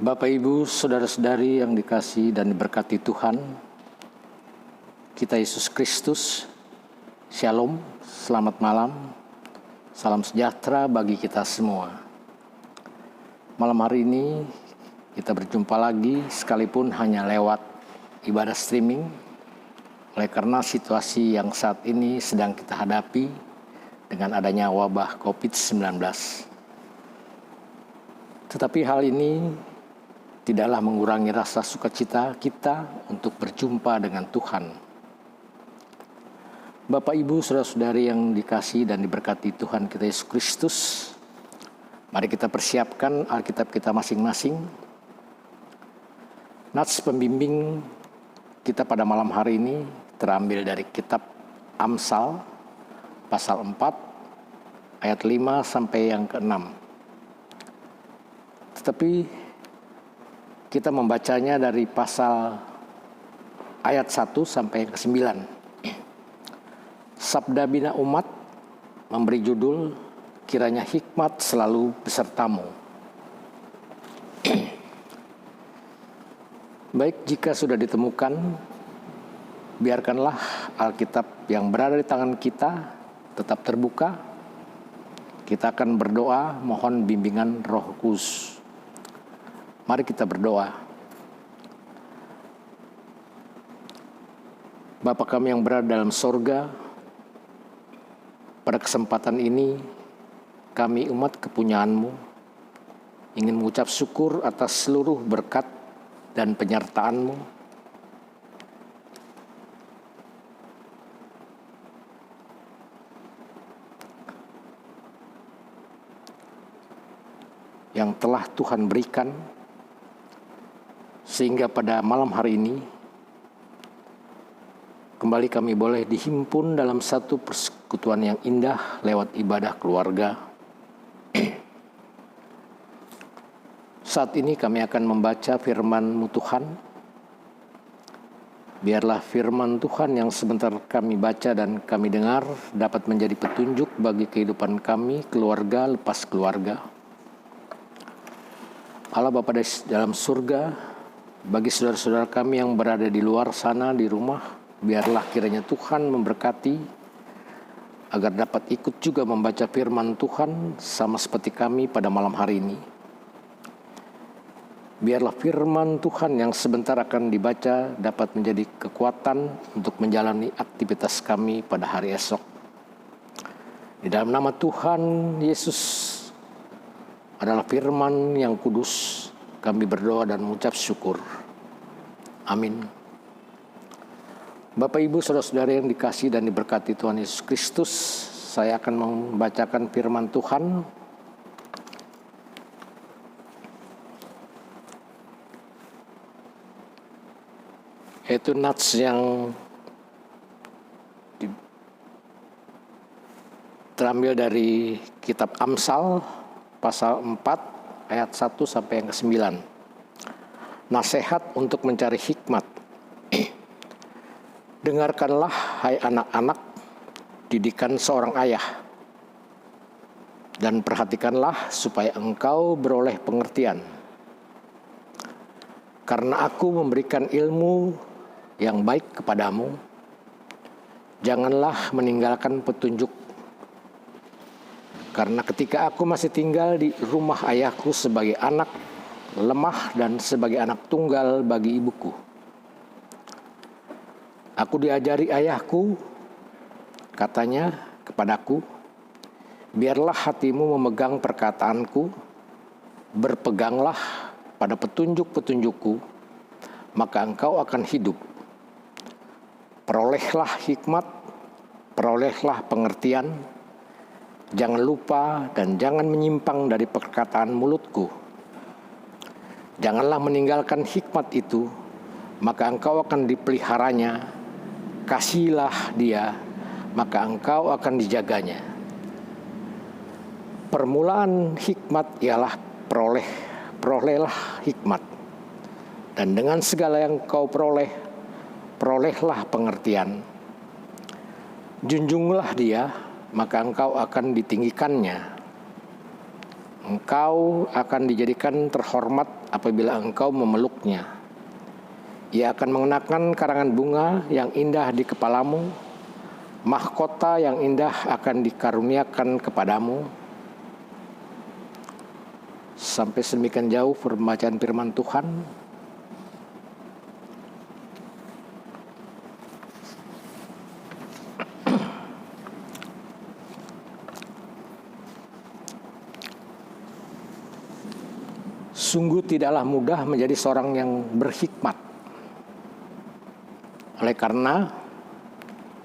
Bapak, Ibu, saudara-saudari yang dikasihi dan diberkati Tuhan, kita Yesus Kristus, Shalom, selamat malam, salam sejahtera bagi kita semua. Malam hari ini kita berjumpa lagi sekalipun hanya lewat ibadah streaming, oleh karena situasi yang saat ini sedang kita hadapi dengan adanya wabah COVID-19. Tetapi hal ini tidaklah mengurangi rasa sukacita kita untuk berjumpa dengan Tuhan. Bapak, Ibu, saudara-saudari yang dikasihi dan diberkati Tuhan kita Yesus Kristus, mari kita persiapkan Alkitab kita masing-masing. Nats pembimbing kita pada malam hari ini terambil dari kitab Amsal pasal 4 ayat 5 sampai yang ke-6. Tetapi kita membacanya dari pasal ayat 1 sampai yang ke-9. Sabda bina umat memberi judul, kiranya hikmat selalu besertamu. Baik, jika sudah ditemukan, biarkanlah Alkitab yang berada di tangan kita tetap terbuka. Kita akan berdoa mohon bimbingan Roh Kudus. Mari kita berdoa. Bapa kami yang berada dalam sorga, pada kesempatan ini kami umat kepunyaan-Mu ingin mengucap syukur atas seluruh berkat dan penyertaan-Mu. Yang telah Tuhan berikan, sehingga pada malam hari ini kembali kami boleh dihimpun dalam satu persekutuan yang indah lewat ibadah keluarga. Saat ini kami akan membaca firman-Mu Tuhan. Biarlah firman Tuhan yang sebentar kami baca dan kami dengar dapat menjadi petunjuk bagi kehidupan kami, keluarga lepas keluarga. Allah Bapa dalam surga, bagi saudara-saudara kami yang berada di luar sana di rumah, biarlah kiranya Tuhan memberkati agar dapat ikut juga membaca firman Tuhan sama seperti kami pada malam hari ini. Biarlah firman Tuhan yang sebentar akan dibaca dapat menjadi kekuatan untuk menjalani aktivitas kami pada hari esok. Di dalam nama Tuhan Yesus adalah firman yang kudus, kami berdoa dan mengucap syukur. Amin. Bapak, Ibu, saudara-saudara yang dikasihi dan diberkati Tuhan Yesus Kristus, saya akan membacakan firman Tuhan. Yaitu nats yang terambil dari kitab Amsal pasal 4 ayat 1 sampai yang ke-9. Nasihat untuk mencari hikmat. Dengarkanlah, hai anak-anak, didikan seorang ayah, dan perhatikanlah supaya engkau beroleh pengertian. Karena aku memberikan ilmu yang baik kepadamu, janganlah meninggalkan petunjuk. Karena ketika aku masih tinggal di rumah ayahku sebagai anak lemah dan sebagai anak tunggal bagi ibuku, aku diajari ayahku, katanya kepadaku, biarlah hatimu memegang perkataanku, berpeganglah pada petunjuk-petunjukku, maka engkau akan hidup. Perolehlah hikmat, perolehlah pengertian, jangan lupa dan jangan menyimpang dari perkataan mulutku. Janganlah meninggalkan hikmat itu, maka engkau akan dipeliharanya. Kasihilah dia, maka engkau akan dijaganya. Permulaan hikmat ialah perolehlah hikmat. Dan dengan segala yang kau perolehlah pengertian. Junjunglah dia, maka engkau akan ditinggikannya. Engkau akan dijadikan terhormat apabila engkau memeluknya. Ia akan mengenakan karangan bunga yang indah di kepalamu, mahkota yang indah akan dikaruniakan kepadamu. Sampai sedemikian jauh pembacaan firman Tuhan. Sungguh tidaklah mudah menjadi seorang yang berhikmat. Oleh karena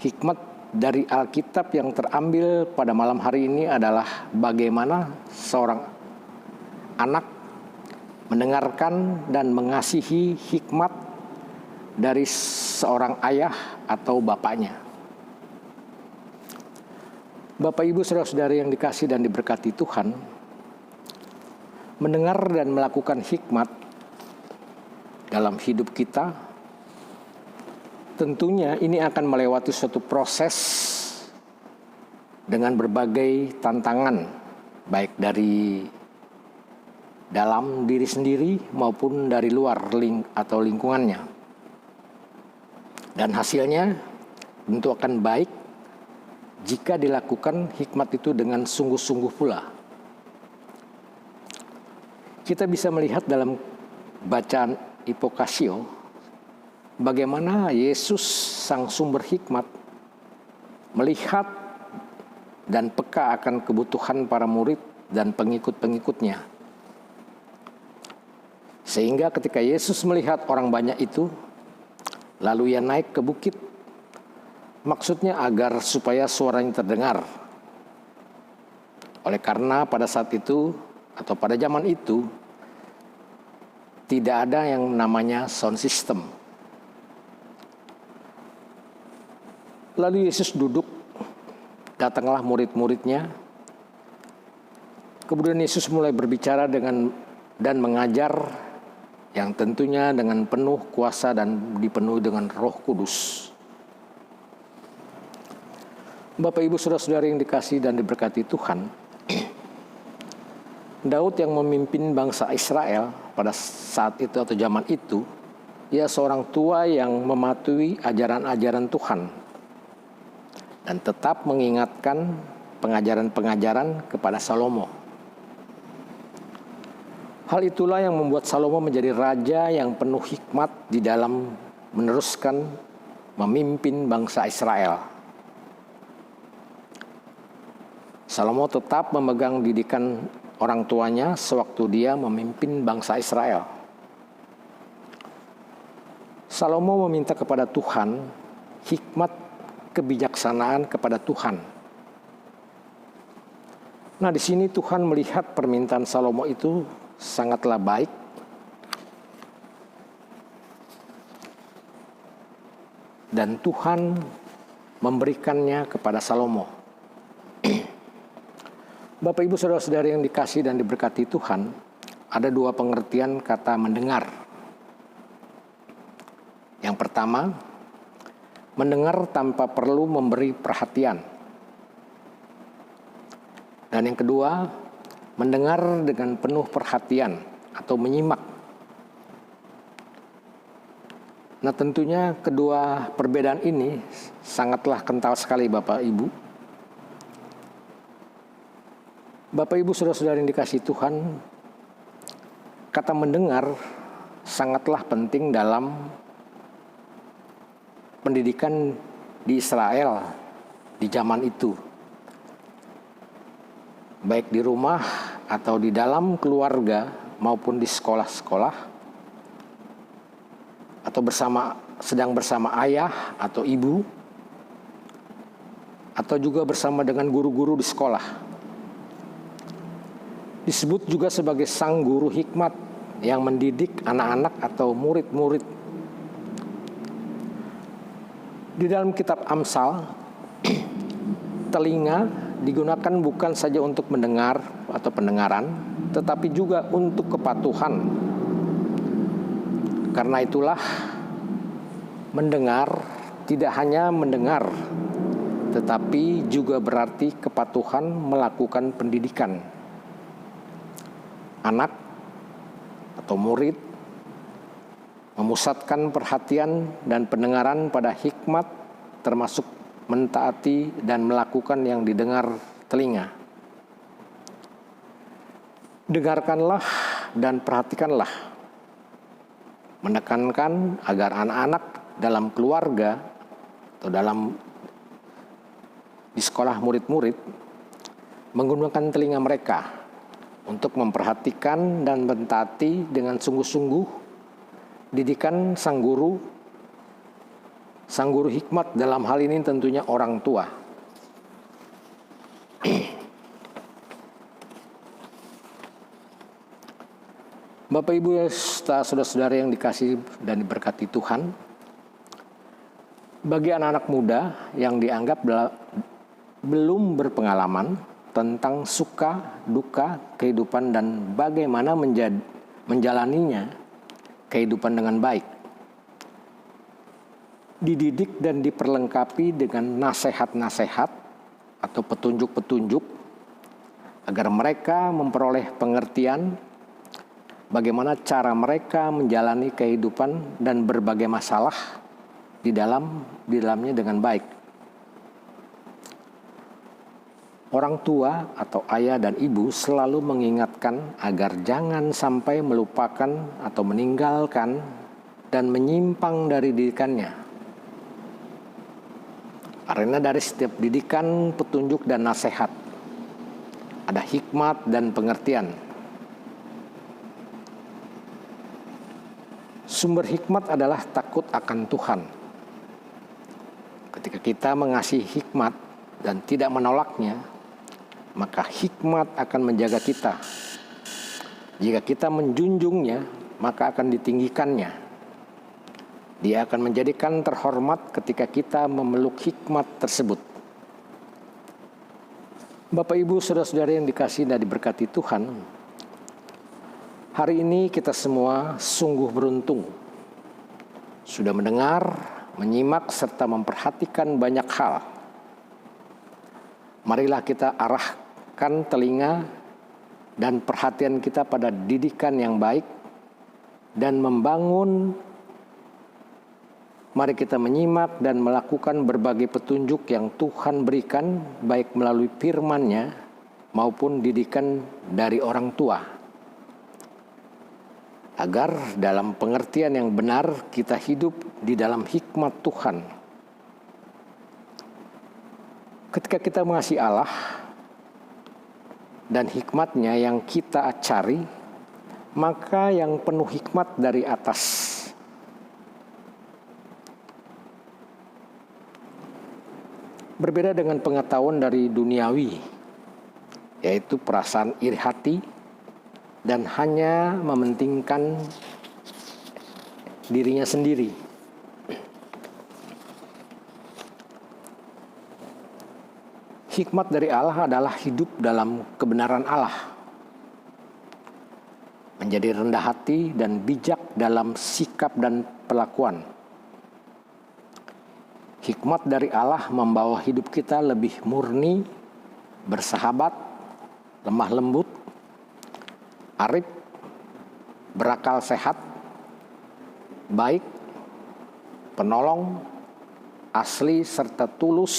hikmat dari Alkitab yang terambil pada malam hari ini adalah bagaimana seorang anak mendengarkan dan mengasihi hikmat dari seorang ayah atau bapaknya. Bapak, Ibu, saudara-saudari yang dikasihi dan diberkati Tuhan, mendengar dan melakukan hikmat dalam hidup kita, tentunya ini akan melewati suatu proses dengan berbagai tantangan, baik dari dalam diri sendiri maupun dari luar atau lingkungannya. Dan hasilnya tentu akan baik jika dilakukan hikmat itu dengan sungguh-sungguh pula. Kita bisa melihat dalam bacaan Ipokasio bagaimana Yesus sang sumber hikmat melihat dan peka akan kebutuhan para murid dan pengikut-pengikutnya. Sehingga ketika Yesus melihat orang banyak itu, lalu ia naik ke bukit, maksudnya agar supaya suaranya terdengar. Oleh karena pada saat itu atau pada zaman itu tidak ada yang namanya sound system. Lalu Yesus duduk, datanglah murid-muridnya. Kemudian Yesus mulai berbicara dan mengajar yang tentunya dengan penuh kuasa dan dipenuhi dengan Roh Kudus. Bapak, Ibu, saudara-saudari yang dikasihi dan diberkati Tuhan, Daud yang memimpin bangsa Israel pada saat itu atau zaman itu, ia seorang tua yang mematuhi ajaran-ajaran Tuhan dan tetap mengingatkan pengajaran-pengajaran kepada Salomo. Hal itulah yang membuat Salomo menjadi raja yang penuh hikmat di dalam meneruskan memimpin bangsa Israel. Salomo tetap memegang didikan orang tuanya sewaktu dia memimpin bangsa Israel. Salomo meminta kepada Tuhan hikmat kebijaksanaan kepada Tuhan. Nah, di sini Tuhan melihat permintaan Salomo itu sangatlah baik. Dan Tuhan memberikannya kepada Salomo. Bapak, Ibu, saudara-saudari yang dikasihi dan diberkati Tuhan, ada dua pengertian kata mendengar. Yang pertama, mendengar tanpa perlu memberi perhatian. Dan yang kedua, mendengar dengan penuh perhatian atau menyimak. Nah, tentunya kedua perbedaan ini sangatlah kental sekali, Bapak, Ibu. Bapak, Ibu, saudara-saudara yang dikasihi Tuhan, kata mendengar sangatlah penting dalam pendidikan di Israel di zaman itu. Baik di rumah atau di dalam keluarga maupun di sekolah-sekolah, atau sedang bersama ayah atau ibu, atau juga bersama dengan guru-guru di sekolah. Disebut juga sebagai sang guru hikmat yang mendidik anak-anak atau murid-murid. Di dalam kitab Amsal, telinga digunakan bukan saja untuk mendengar atau pendengaran, tetapi juga untuk kepatuhan. Karena itulah mendengar tidak hanya mendengar, tetapi juga berarti kepatuhan melakukan pendidikan. Anak atau murid memusatkan perhatian dan pendengaran pada hikmat, termasuk mentaati dan melakukan yang didengar telinga. Dengarkanlah dan perhatikanlah, menekankan agar anak-anak dalam keluarga atau di sekolah murid-murid menggunakan telinga mereka untuk memperhatikan dan mentaati dengan sungguh-sungguh didikan sang guru hikmat, dalam hal ini tentunya orang tua. Bapak Ibu, saudara-saudara yang dikasihi dan diberkati Tuhan, bagi anak-anak muda yang dianggap belum berpengalaman tentang suka duka kehidupan dan bagaimana menjalaninya kehidupan dengan baik, dididik dan diperlengkapi dengan nasihat-nasihat atau petunjuk-petunjuk agar mereka memperoleh pengertian bagaimana cara mereka menjalani kehidupan dan berbagai masalah di dalamnya dengan baik. Orang tua atau ayah dan ibu selalu mengingatkan agar jangan sampai melupakan atau meninggalkan dan menyimpang dari didikannya. Karena dari setiap didikan, petunjuk dan nasihat ada hikmat dan pengertian. Sumber hikmat adalah takut akan Tuhan. Ketika kita mengasihi hikmat dan tidak menolaknya, maka hikmat akan menjaga kita. Jika kita menjunjungnya, maka akan ditinggikannya. Dia akan menjadikan terhormat ketika kita memeluk hikmat tersebut. Bapak Ibu, saudara-saudara yang dikasihi dan diberkati Tuhan, hari ini kita semua sungguh beruntung sudah mendengar, menyimak, serta memperhatikan banyak hal. Marilah kita arahkan telinga dan perhatian kita pada didikan yang baik dan membangun. Mari kita menyimak dan melakukan berbagai petunjuk yang Tuhan berikan, baik melalui firman-Nya maupun didikan dari orang tua, agar dalam pengertian yang benar kita hidup di dalam hikmat Tuhan. Ketika kita mengasihi Allah dan hikmat-Nya yang kita cari, maka yang penuh hikmat dari atas. Berbeda dengan pengetahuan dari duniawi, yaitu perasaan iri hati dan hanya mementingkan dirinya sendiri. Hikmat dari Allah adalah hidup dalam kebenaran Allah, menjadi rendah hati dan bijak dalam sikap dan perlakuan. Hikmat dari Allah membawa hidup kita lebih murni, bersahabat, lemah lembut, arif, berakal sehat, baik, penolong, asli, serta tulus.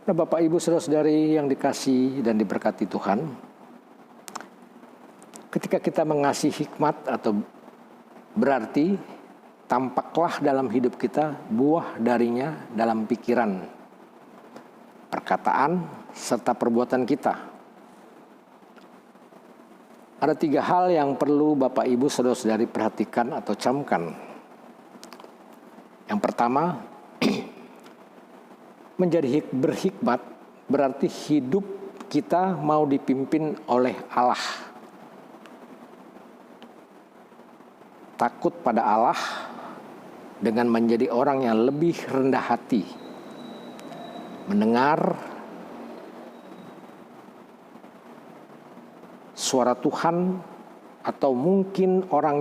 Nah, Bapak Ibu saudara-saudari yang dikasihi dan diberkati Tuhan, ketika kita mengasihi hikmat atau berarti tampaklah dalam hidup kita buah darinya dalam pikiran, perkataan, serta perbuatan kita. Ada 3 hal yang perlu Bapak Ibu saudara-saudari perhatikan atau camkan. Yang pertama, menjadi berhikmat berarti hidup kita mau dipimpin oleh Allah. Takut pada Allah dengan menjadi orang yang lebih rendah hati, mendengar suara Tuhan, atau mungkin orang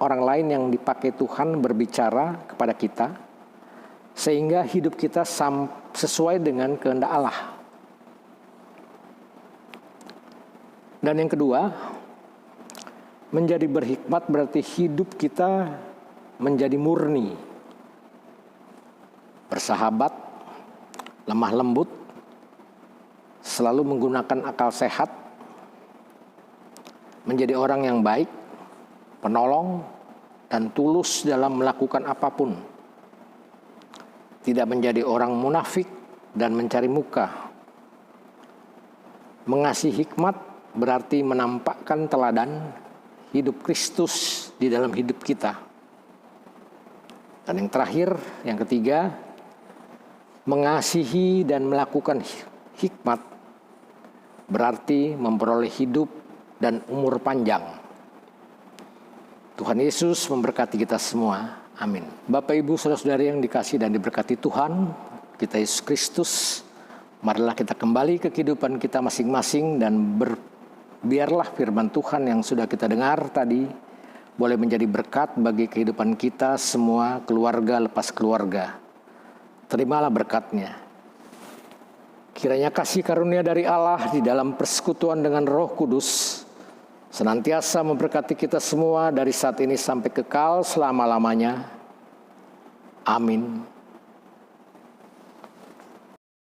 lain yang dipakai Tuhan berbicara kepada kita, sehingga hidup kita sesuai dengan kehendak Allah. Dan yang kedua, menjadi berhikmat berarti hidup kita menjadi murni, bersahabat, lemah lembut, selalu menggunakan akal sehat, menjadi orang yang baik, penolong, dan tulus dalam melakukan apapun. Tidak menjadi orang munafik dan mencari muka. Mengasihi hikmat berarti menampakkan teladan hidup Kristus di dalam hidup kita. Dan yang terakhir, yang ketiga, mengasihi dan melakukan hikmat berarti memperoleh hidup dan umur panjang. Tuhan Yesus memberkati kita semua. Amin. Bapak, Ibu, saudara-saudari yang dikasihi dan diberkati Tuhan, kita Yesus Kristus, marilah kita kembali ke kehidupan kita masing-masing dan biarlah firman Tuhan yang sudah kita dengar tadi boleh menjadi berkat bagi kehidupan kita semua, keluarga lepas keluarga. Terimalah berkatnya. Kiranya kasih karunia dari Allah di dalam persekutuan dengan Roh Kudus senantiasa memberkati kita semua dari saat ini sampai kekal selama-lamanya. Amin.